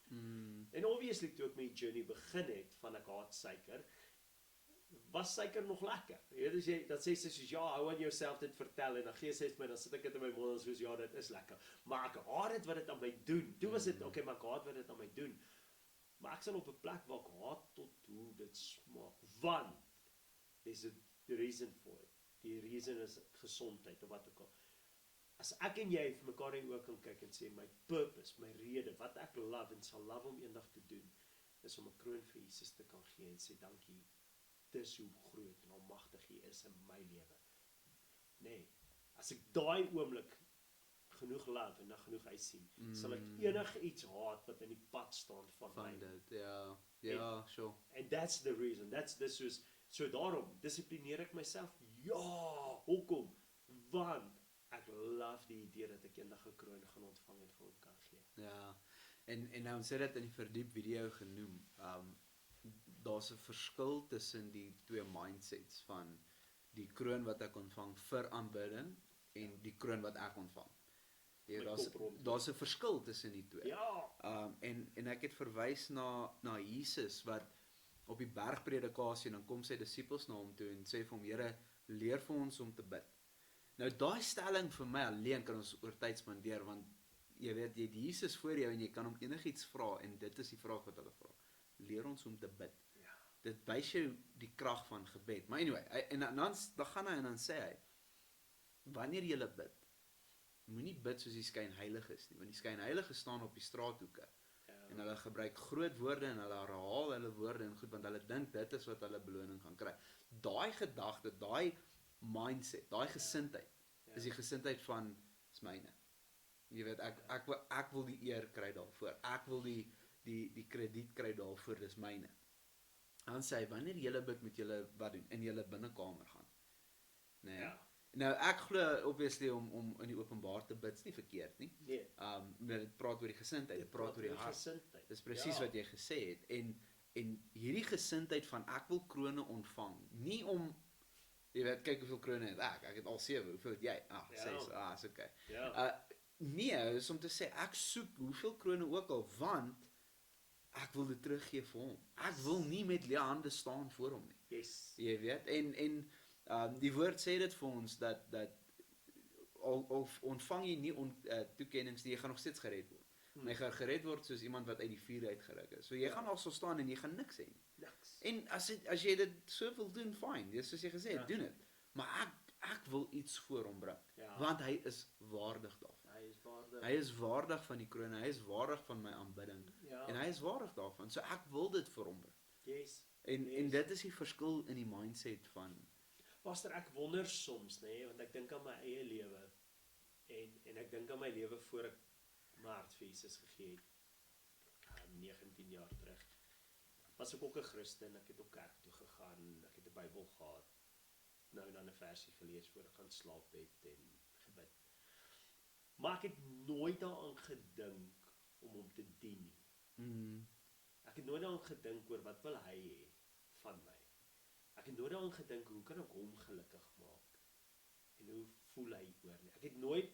En obviously, toe ek my journey begin het, van ek haat suiker, was suiker nog lekker. Jy weet, dan sê sy soos, ja, hou aan jouself dit vertel, en dan gee sy het my, dan sit ek dit in my mond, en soos, ja, dit is lekker. Maar ek haat dit wat dit aan my doen. Toe was dit, okay, maar ek haat wat dit aan my doen. Maar ek sal op 'n plek waar ek haat tot hoe dit smaak. Want, there's a reason for it. Die reason is gesondheid, of wat ook al. As ek en jy vir mekaar in die oë kan kyk en sê, my purpose, my rede, wat ek love en sal love om eendag te doen, is om 'n kroon vir Jesus te kan gee en sê, dankie, dis hoe groot en almagtig hy is in my lewe. Nee, as ek daai oomblik genoeg love en dan genoeg hy sien, sal ek enige iets haat wat in die pad staan van my. Dit, ja, sure. And that's the reason, so daarom, dissiplineer ek myself, ja, hoekom? Want, ek love die idee dat ek eendag 'n kroon gaan ontvang en vir hom kan gee. Ja, en nou sê dit in die verdiep video genoem, daar's 'n verskil tussen die twee mindsets van die kroon wat ek ontvang vir aanbidding en die kroon wat ek ontvang. Ja, daar's 'n verskil tussen die twee. Ja. En ek het verwys na Jesus wat op die bergpredikasie, en dan kom sy disippels na hom toe en sê vir hom, Here, leer vir ons om te bid. Nou daai stelling vir my alleen kan ons oor tyd spandeer, want jy weet, jy het Jesus voor jou en jy kan hom enigiets vra, en dit is die vraag wat hulle vra. Leer ons om te bid. Ja. Dit wys jou die krag van gebed. Maar anyway, en dan gaan hy en dan sê hy, wanneer jy bid, moenie bid soos die skynheiliges nie, want die skynheiliges staan op die straathoeke, en hulle gebruik groot woorde, en hulle herhaal hulle woorde en goed, want hulle dink dit is wat hulle beloning gaan kry. Daai gedagte, daai mindset, daai gesindheid, is die gesindheid van, is myne. Jy weet, ek wil die eer kry daarvoor, ek wil die krediet kry daarvoor, dis myne. Dan sê hy, wanneer julle bid, moet julle wat doen? In julle binnekamer gaan. Nee. Ja. Nou, ek glo obviously om in die openbaar te bid, is nie verkeerd nie. Nee. Dit praat oor die gesindheid, dit praat oor die hart. Dis presies wat jy gesê het. En hierdie gesindheid van ek wil krone ontvang, nie om, jy weet, kyk hoeveel krone het ek het al 7, hoeveel het jy? 6, is okay. Ja. Nee, is om te sê, ek soek hoeveel krone ook al, want ek wil dit teruggee vir hom. Ek wil nie met leë hande staan voor hom nie. Yes. Jy weet, en die woord sê dit vir ons, dat al ontvang jy nie toekennings nie, jy gaan nog steeds gered word. Maar jy gaan gered word soos iemand wat uit die vuur uitgeruk is. So jy gaan al so staan en jy gaan niks sê nie. Niks. En as jy dit so wil doen, fine, dis soos jy gesê het, doen dit. Maar ek wil iets voor hom bring, want hy is waardig daarvan. Hy is waardig van die kroon, hy is waardig van my aanbidding, en hy is waardig daarvan, so ek wil dit vir hom bring. Yes. En dit is die verskil in die mindset van, Pastor, ek wonder soms, want ek dink aan my eie lewe, en ek dink aan my lewe voor ek my hart vir Jesus gegee het, 19 jaar terug. Was ek ook 'n Christen, ek het ook kerk toe gegaan, ek het 'n Bybel gehad, nou en dan 'n versie gelees voor ek gaan slaap het en gebid. Maar ek het nooit daaraan gedink om hom te dien nie. Ek het nooit daaraan gedink oor wat wil hy hê van my. Ek het nooit daaraan gedink hoe kan ek hom gelukkig maak en hoe voel hy oor nie. Ek het nooit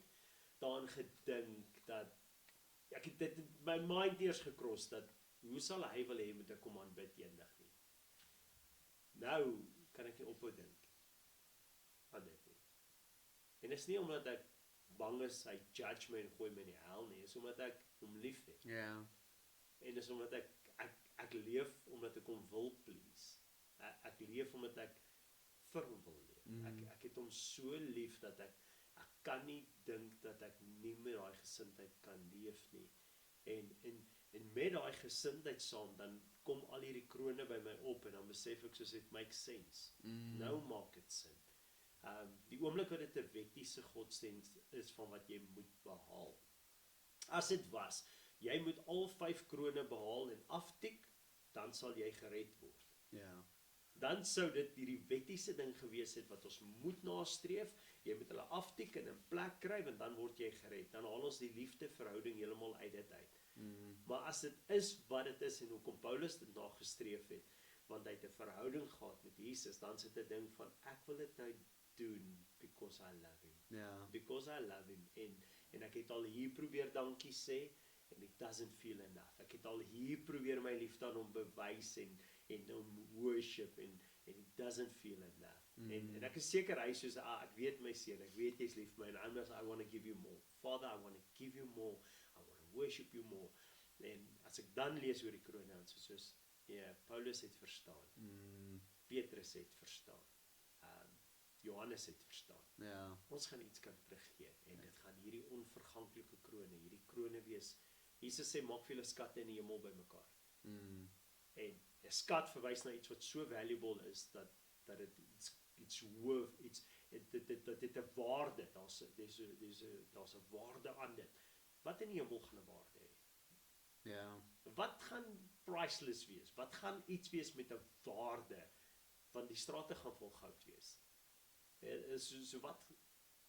daaraan gedink dat ek het dit in my mind eers gekros dat hoe sal hy wil hê moet ek kom aanbid eendag nie. Nou kan ek nie ophou dink aan dit nie. En is nie omdat ek bang is hy judge my en gooi my in die hel nie, is omdat ek hom liefhet. Ja. En is omdat ek leef omdat ek hom wil please. Ek leef omdat ek vir hom wil leef. Ek het hom so lief dat ek kan nie dink dat ek nie met daai gesindheid kan leef nie. En met daai gesindheid saam, dan kom al hierdie krone by my op en dan besef ek soos it makes sense. Nou maak dit sin. Die oomblik wat dit 'n wettiese godsdienst is van wat jy moet behaal. As dit was, jy moet al 5 krone behaal en aftik, dan sal jy gered word. Ja. Dan sou dit hierdie wettiese ding gewees het wat ons moet nastreef. Jy moet hulle aftik en 'n plek kry en dan word jy gered. Dan haal ons die liefdeverhouding heeltemal uit dit uit. Maar as dit is wat dit is en hoekom Paulus dit nagestreef het, want hy het 'n verhouding gehad met Jesus, dan sit 'n ding van ek wil dit nou doen because I love him. Ja. Because I love him en ek het al hier probeer dankie sê and it doesn't feel enough. Ek het al hier probeer my liefde aan hom bewys en hom worship en it doesn't feel enough. En ek is seker hy soos ek weet my seun, ek weet jy's lief vir my and I want to give you more. Father, I want to give you more. I want to worship you more. En as ek dan lees oor die kroon dan soos Paulus het verstaan. Petrus het verstaan. Johannes het verstaan. Ja. Ons gaan iets kan teruggee en dit gaan hierdie onverganklike krone, hierdie krone wees. Jesus sê maak vir julle skatte in die hemel bymekaar. En 'n skat verwys na iets wat so valuable is dat dit iets worth, dit 'n waarde, daar's 'n waarde aan dit. Wat in die hemel gaan 'n waarde hê? Ja. Wat gaan priceless wees? Wat gaan iets wees met 'n waarde? Want die strate gaan vol goud wees. So wat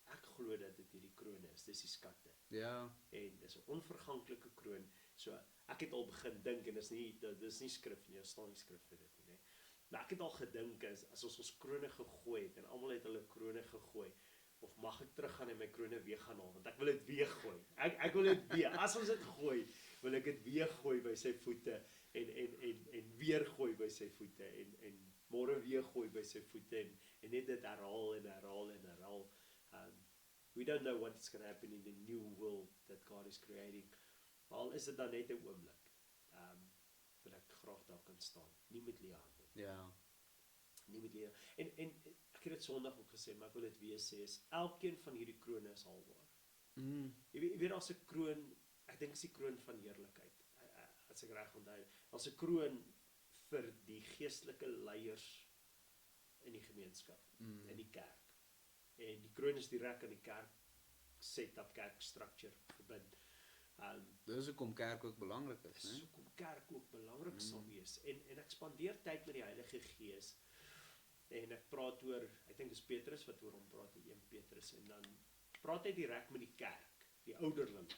ek glo dat dit hierdie kroon is, dis die skatte. Ja. En dis 'n onverganklike kroon. So ek het al begin dink en dis nie skrif nie, daar staan nie skrif vir dit nie. Maar ek het al gedink as ons krone gegooi het en almal het hulle krone gegooi, of mag ek teruggaan en my krone weer gaan haal, want ek wil dit weer gooi. Ek wil dit weer. As ons dit gooi, wil ek dit weer gooi by sy voete en weer gooi by sy voete en môre weer gooi by sy voete en net dit herhaal. We don't know what's going to happen in the new world that God is creating. Al is dit dan net 'n oomblik. Wil ek graag daar kan staan. Nie met leë hande. Ja. Nie met leë. En ek het dit Sondag ook gesê, maar ek wil dit weer sê, is elkeen van hierdie krone is haalbaar. Jy weet daar's 'n kroon, ek dink is die kroon van heerlikheid. As ek reg onthou, daar's 'n kroon vir die geestelike leiers in die gemeenskap, in die kerk. En die kroon is direk aan die kerk setup, kerk structure verbind. Dis hoekom kerk ook belangrik is, Dis hoekom kerk ook belangrik sal wees. En ek spandeer tyd met die Heilige Gees. En ek praat oor, ek dink dis Petrus wat oor hom praat, die 1 Petrus, en dan praat hy direk met die kerk, die ouderlinge.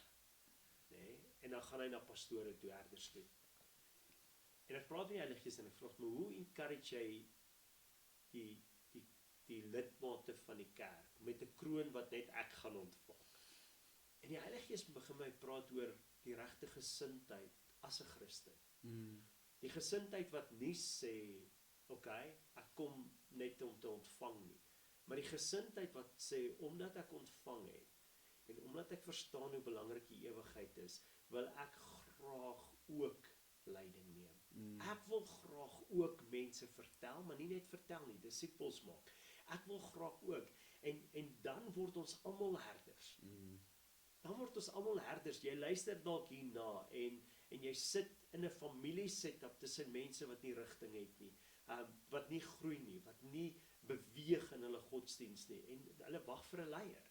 En dan gaan hy na pastore toe, herders toe. En ek praat met die Heilige Gees en ek vra my, hoe encourage jy die lidmate van die kerk met 'n kroon wat net ek gaan ontvang? En die Heilige Gees begin my praat oor die regte gesindheid as 'n Christen. Die gesindheid wat nie sê, ek kom net om te ontvang nie. Maar die gesindheid wat sê, omdat ek ontvang het, en omdat ek verstaan hoe belangrik die ewigheid is, wil ek graag ook leiding neem. Ek wil graag ook mense vertel, maar nie net vertel nie, disippels maak. Ek wil graag ook, en dan word ons almal herders. Dan word ons almal herders. Jy luister dalk hierna en jy sit in 'n familie setup tussen mense wat nie rigting het nie, wat nie groei nie, wat nie beweeg in hulle godsdiens nie, en hulle wag vir 'n leier.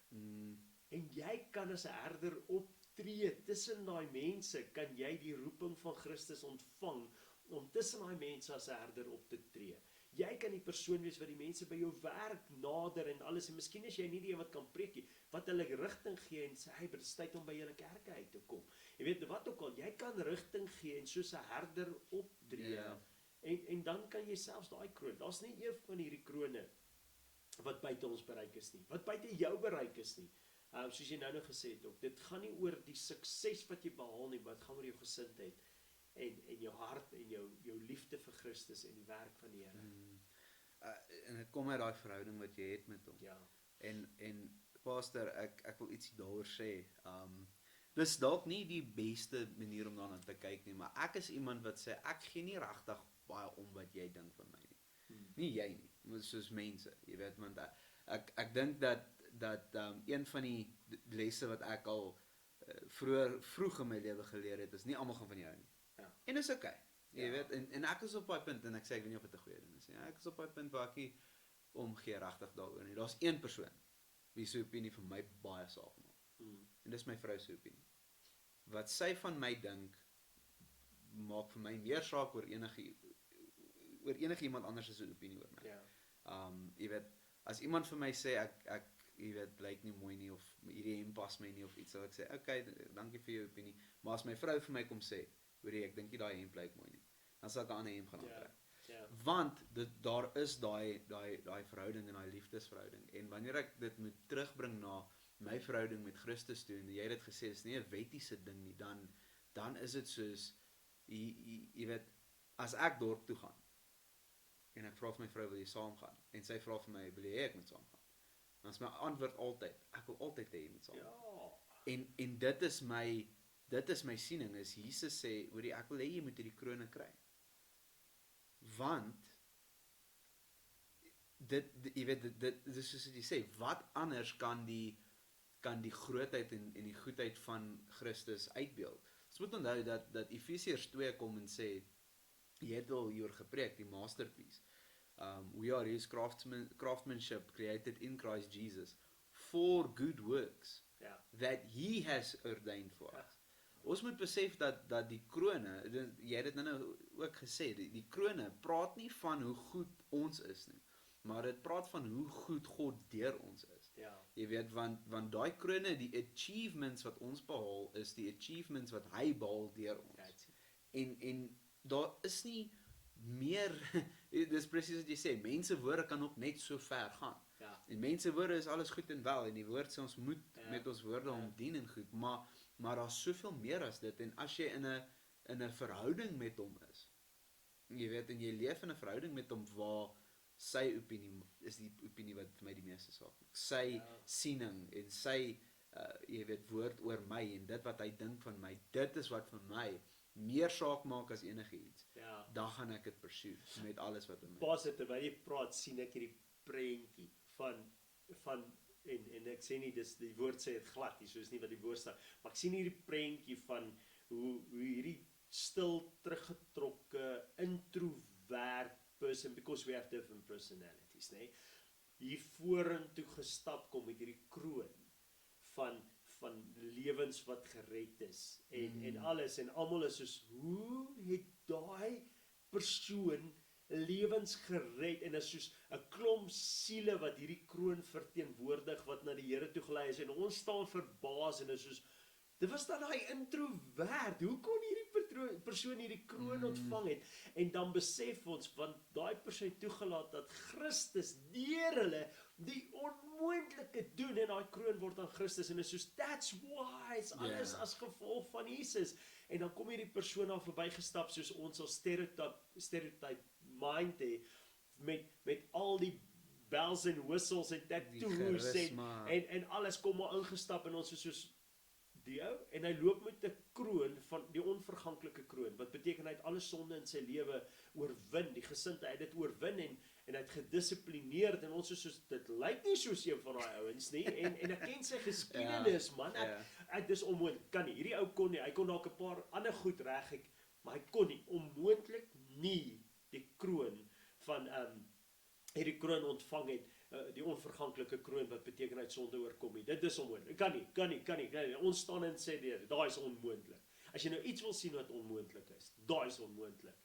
En jy kan as 'n herder optree tussen daai mense, kan jy die roeping van Christus ontvang om tussen daai mense as 'n herder op te tree. Jy kan die persoon wees wat die mense by jou werk nader en alles, en miskien is jy nie die een wat kan preek nie, wat hulle rigting gee en sê, hey, dit is tyd om by julle kerke uit te kom. Jy weet, wat ook al, jy kan rigting gee en soos 'n herder optree, Ja. en dan kan jy selfs daai kroon, daar's nie een van hierdie krone wat buite ons bereik is nie, wat buite jou bereik is nie. Soos jy nou gesê het ook, dit gaan nie oor die sukses wat jy behaal nie, maar dit gaan oor jou gesindheid en jou hart en jou liefde vir Christus en die werk van die Here. En dit kom uit daai verhouding wat jy het met hom. Ja. En pastor, ek wil ietsie daaroor sê. Dis dalk nie die beste manier om daarna te kyk nie, maar ek is iemand wat sê ek gee nie regtig baie om wat jy dink van my nie. Nie jy nie, maar soos mense, jy weet, want ek dink dat een van die lesse wat ek al vroeg in my lewe geleer het, is nie almal gaan van jou nie. Ja. En dis okay. Jy Ja. weet, en ek is op daai punt, en ek sê ek weet nie of dit 'n goeie ding is nie. Ek is op daai punt waar ek nie omgee regtig daaroor nie. Daar's een persoon wie se opinie vir my baie saak maak. En dis my vrou se opinie. Wat sy van my dink maak vir my meer saak oor enige iemand anders se opinie oor my. Ja. Jy weet, as iemand vir my sê ek jy weet, lyk nie mooi nie of hierdie hemp pas my nie of iets, sal ek sê, okay, dankie vir jou opinie. Maar as my vrou vir my kom sê, hoorie, ek dink nie daai hemp lyk mooi nie, dan sal ek 'n ander hemp gaan aantrek. Ja. Want daar is daai verhouding en daai liefdesverhouding. En wanneer ek dit moet terugbring na my verhouding met Christus toe, en jy het dit gesê, is nie 'n wettiese ding nie, dan is dit soos, jy weet, as ek dorp toe gaan, en ek vra vir my vrou, wil jy saamgaan? En sy vra vir my, wil jy ek moet saamgaan? Dan is my antwoord altyd, ek wil altyd hê jy moet saamgaan. Ja. En dit is my siening, is Jesus sê, hoorie, ek wil hê jy moet hierdie krone kry. Want jy weet, dit is soos jy sê, wat anders kan die grootheid en die goedheid van Christus uitbeeld? Ons moet onthou dat Efesiërs 2 kom en sê, jy het al hieroor gepreek, die masterpiece. We are his craftsmanship created in Christ Jesus for good works Ja. that he has ordained for us. Ons moet besef dat die krone, jy het dit nou ook gesê, die krone praat nie van hoe goed ons is nie, maar dit praat van hoe goed God deur ons is. Ja. Jy weet, want daai krone, die achievements wat ons behaal, is die achievements wat hy behaal deur ons. That's it. En daar is nie meer, dis presies wat jy sê, mense woorde kan ook net so ver gaan. Ja. En mense woorde is alles goed en wel, en die woord sê ons moet Ja. met ons woorde omdien en goed, maar daar's soveel meer as dit, en as jy in 'n verhouding met hom is, jy weet, en jy leef in 'n verhouding met hom waar sy opinie is die opinie wat vir my die meeste saak maak. Sy siening en sy jy weet, woord oor my en dit wat hy dink van my, dit is wat vir my meer saak maak as enigiets. Ja. Dan gaan ek dit pursue met alles wat in my. Pas dit, terwyl jy praat, sien ek hierdie prentjie van en ek sê nie die woord sê dit glad nie, soos nie wat die woord staan, maar ek sien hierdie prentjie van hoe hierdie stil, teruggetrokke, introvert person, because we have different personalities, nee, hier vorentoe gestap kom met hierdie kroon van lewens wat gered is en alles, en almal is soos, hoe het daai persoon lewens gered, en is soos 'n klomp siele wat hierdie kroon verteenwoordig, wat na die Here toe gelei is, en ons staan verbaas, en is soos, dit was dan daai introvert, hoe kon hierdie persoon hierdie kroon ontvang het, en dan besef ons, want daai persoon het toegelaat dat Christus deur hulle die onmoontlike doen, en daai kroon word aan Christus, en is soos, that's why, is alles as gevolg van Jesus, en dan kom hierdie persoon daar verbygestap, soos ons al stereotype mind hê, met al die bells en whistles en tattoos en alles kom maar ingestap, en ons is soos, die ou, en hy loop met 'n kroon van die onverganklike kroon, wat beteken hy het alle sonde in sy lewe oorwin, die gesindheid, hy het dit oorwin, en hy het gedissiplineerd, en ons is soos, dit lyk nie soos een van daai ouens nie, en ek ken sy geskiedenis, man, ek dis onmoontlik, kan nie, hierdie ou kon nie, hy kon dalk 'n paar ander goed reg, maar hy kon nie, onmoontlik nie, die kroon van, hierdie kroon ontvang het, die onverganklike kroon, wat beteken hy het sonde oorkom nie, dit is onmoontlik, kan nie, ons staan en sê, daai is onmoontlik, as jy nou iets wil sien wat onmoontlik is, daai is onmoontlik,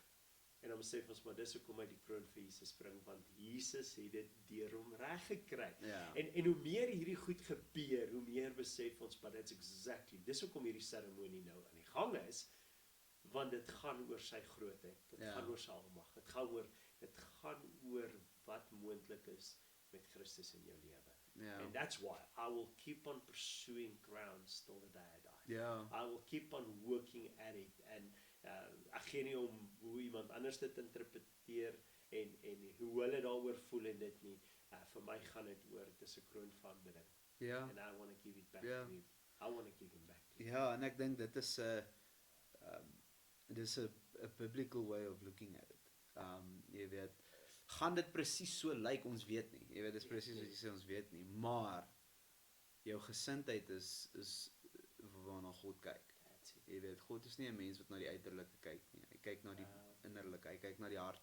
En dan besef ons, maar dis hoekom hy die kroon vir Jesus bring, want Jesus het dit deur hom reg gekry. Ja. En hoe meer hierdie goed gebeur, hoe meer besef ons, but that's exactly, dis hoekom hierdie seremonie nou aan die gang is, want dit gaan oor sy grootheid, dit Ja. gaan oor sy almag, dit gaan oor wat moontlik is met Christus in jou lewe. Ja. And that's why I will keep on pursuing crowns till the day I die. Ja. I will keep on working at it, en ek gee nie om hoe iemand anders dit interpreteer en hoe hulle daaroor voel en dit nie. Vir my gaan dit oor, dis 'n kroon van aanbidding. Ja. And I want to give it back Ja. to him. I want to give him back to him. Ja, en ek dink dit is 'n dis 'n biblical way of looking at it. Jy weet, gaan dit presies so lyk, ons weet nie. Jy weet, dis presies wat jy sê, ons weet nie, maar jou gesindheid is waarna God kyk. That's it. Jy weet, God is nie 'n mens wat na die uiterlike kyk nie. Hy kyk na die innerlike, hy kyk na die hart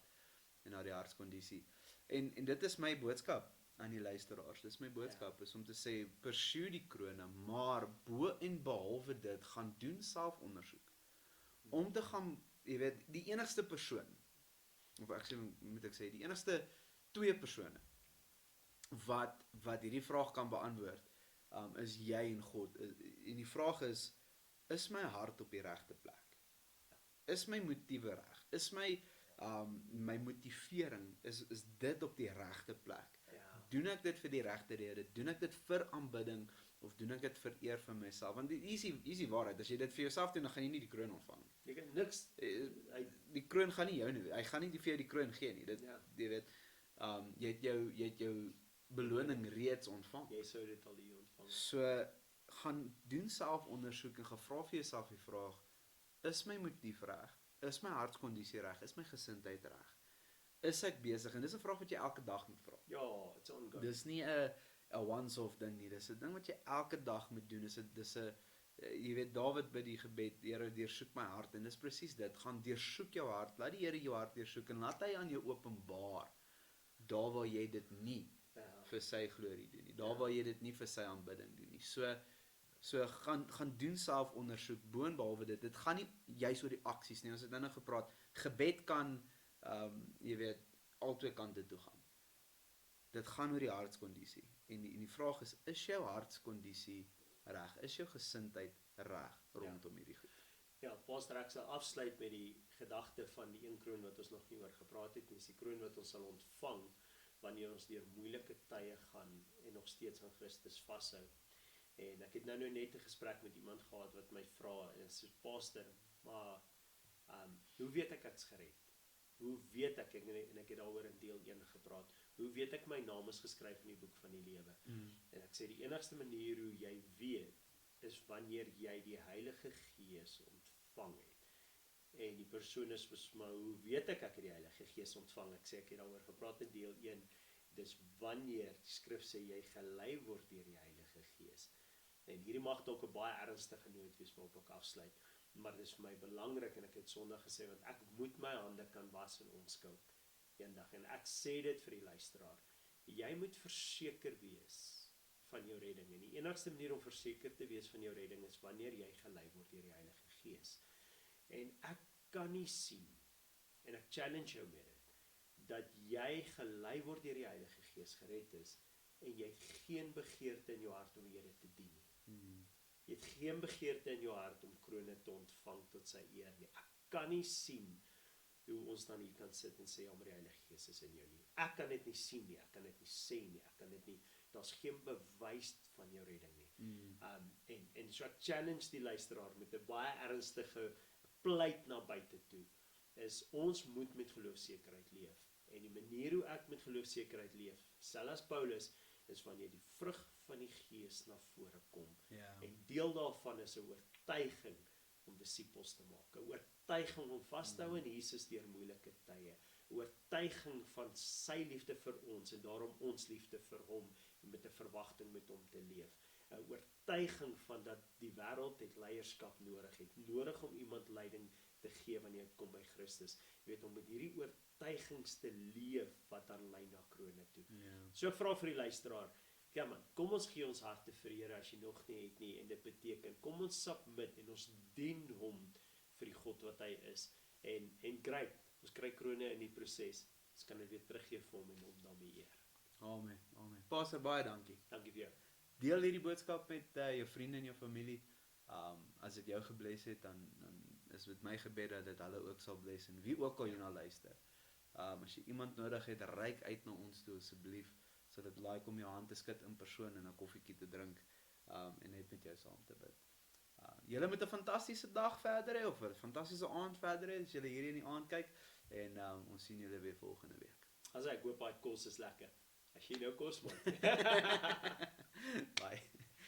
en na die hartskondisie. En dit is my boodskap aan die luisteraars. Dis my boodskap is om te sê, pursue die krone, maar bo en behalwe dit, gaan doen selfondersoek. Om te gaan, jy weet, die enigste persoon, of moet ek sê, die enigste 2 persone wat hierdie vraag kan beantwoord, is jy en God. En die vraag is my hart op die regte plek? Is my motiewe reg? Is my motivering, is dit op die regte plek? Ja. Doen ek dit vir die regte rede? Doen ek dit vir aanbidding? Of doen ek dit vir eer vir myself? Want hier is die waarheid, as jy dit vir jouself doen, dan gaan jy nie die kroon ontvang nie. Jy kan niks, Die kroon gaan nie jou nie, hy gaan nie vir jou die kroon gee nie. Dit, Ja. jy weet, jy het jou beloning reeds ontvang. jy sou dit al hier ontvang. So, gaan doen selfondersoek en gevra vir jouself die vraag, is my motief reg? Is my hartskondisie reg? Is my gesindheid reg? Is ek besig? En dis 'n vraag wat jy elke dag moet vra. Ja, it's ongoing. Dis nie 'n once-off ding nie, dis 'n ding wat jy elke dag moet doen. Dis 'n jy weet, Dawid bid die gebed, Here, deursoek my hart, en dis presies dit, gaan deursoek jou hart, laat die Here jou hart deursoek, en laat hy aan jou openbaar, daar waar jy dit nie Ja. vir sy glorie doen nie, daar waar jy dit nie vir sy aanbidding doen nie. So gaan doen selfondersoek, bo en behalwe dit gaan nie juis oor die aksies nie, ons het nou gepraat, gebed kan, jy weet, albei kante toe gaan. Dit gaan oor die hartskondisie, en die vraag is jou hartskondisie reg? Is jou gesindheid reg rondom hierdie goed? Ja, Pastor, ek sal afsluit met die gedagte van die een kroon wat ons nog nie oor gepraat het nie, is die kroon wat ons sal ontvang wanneer ons deur moeilike tye gaan en nog steeds aan Christus vashou. En ek het nou net 'n gesprek met iemand gehad wat my vra, en sê, Pastor, maar hoe weet ek's gered? Hoe weet ek en ek het daaroor in deel 1 gepraat, hoe weet ek my naam is geskryf in die boek van die lewe? En ek sê die enigste manier hoe jy weet, is wanneer jy die Heilige Gees ontvang het. En die persoon is, maar hoe weet ek het die Heilige Gees ontvang? Ek sê, ek het daaroor gepraat in deel 1, dis wanneer, die skrif sê, jy gelei word deur die Heilige Gees. En hierdie mag dalk 'n baie ernstige noot wees waarop ek afsluit, maar dit is vir my belangrik, en ek het Sondag gesê, want ek moet my hande kan was in onskuld eendag, en ek sê dit vir die luisteraar, jy moet verseker wees van jou redding, en die enigste manier om verseker te wees van jou redding is wanneer jy gelei word deur die Heilige Gees. En ek kan nie sien, en ek challenge jou met dit, dat jy gelei word deur die Heilige Gees, gered is, en jy het geen begeerte in jou hart om die Here te dien nie. Jy het geen begeerte in jou hart om krone te ontvang tot sy eer nie. Ek kan nie sien hoe ons dan hier kan sit en sê, ja, maar die Heilige Gees is in jou nie. Ek kan dit nie sien nie, ek kan dit nie sê nie, ek kan dit nie, daar's geen bewys van jou redding nie. En so ek challenge die luisteraar met 'n baie ernstige pleit na buite toe, is ons moet met geloofsekerheid leef. En die manier hoe ek met geloofsekerheid leef, selfs as Paulus, is wanneer die vrug van die Gees na vore kom. Ja. En deel daarvan is 'n oortuiging om disippels te maak, 'n oortuiging om vas te hou in Jesus deur moeilike tye, 'n oortuiging van sy liefde vir ons en daarom ons liefde vir hom en met 'n verwagting met hom te leef. 'n Oortuiging van dat die wêreld het leierskap nodig om iemand leiding te gee wanneer dit kom by Christus. Jy weet, om met hierdie oortuigings te leef wat dan lei na krone toe. Ja. So ek vra vir die luisteraar, kom ons gee ons harte vir Here as jy nog nie het nie, en dit beteken, kom ons submit en ons dien hom vir die God wat hy is, en great, Ons kry krone in die proses. Ons kan dit weer teruggee vir hom en hom daarmee eer. Amen. Amen. Pastor, baie dankie. Dankie vir jou. Deel hierdie boodskap met jou vriende en jou familie. As dit jou gebless het, dan is dit my gebed dat dit hulle ook sal bless en wie ook al hierna luister. As jy iemand nodig het, reik uit na ons toe asseblief. So dit like om jou hand te skud in persoon en 'n koffietjie te drink en net met jou saam te bid. Julle moet 'n fantastiese dag verder hê of 'n fantastiese aand verder hê as julle hierdie in die aand kyk en ons sien julle weer volgende week. As ek hoop daai kos is lekker. As jy nou kos maak. Bye.